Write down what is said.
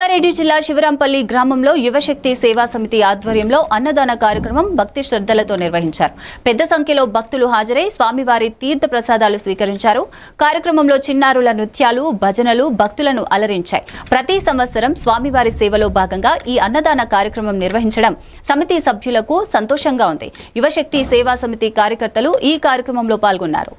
రంగారెడ్డి జిల్లా శివరాంపల్లి గ్రామంలో యువశక్తి సేవా సమితి ఆధ్వర్యంలో అన్నదాన కార్యక్రమం భక్తి శ్రద్ధలతో నిర్వహించారు. పెద్ద సంఖ్యలో భక్తులు హాజరై స్వామివారి తీర్థ ప్రసాదాలు స్వీకరించారు. కార్యక్రమంలో చిన్నారుల నృత్యాలు, భజనలు భక్తులను అలరించాయి. ప్రతి సంవత్సరం స్వామివారి సేవలో భాగంగా ఈ అన్నదాన కార్యక్రమం నిర్వహించడం సమితి సభ్యులకు సంతోషంగా ఉంది. యువశక్తి సేవా సమితి కార్యకర్తలు ఈ కార్యక్రమంలో పాల్గొన్నారు.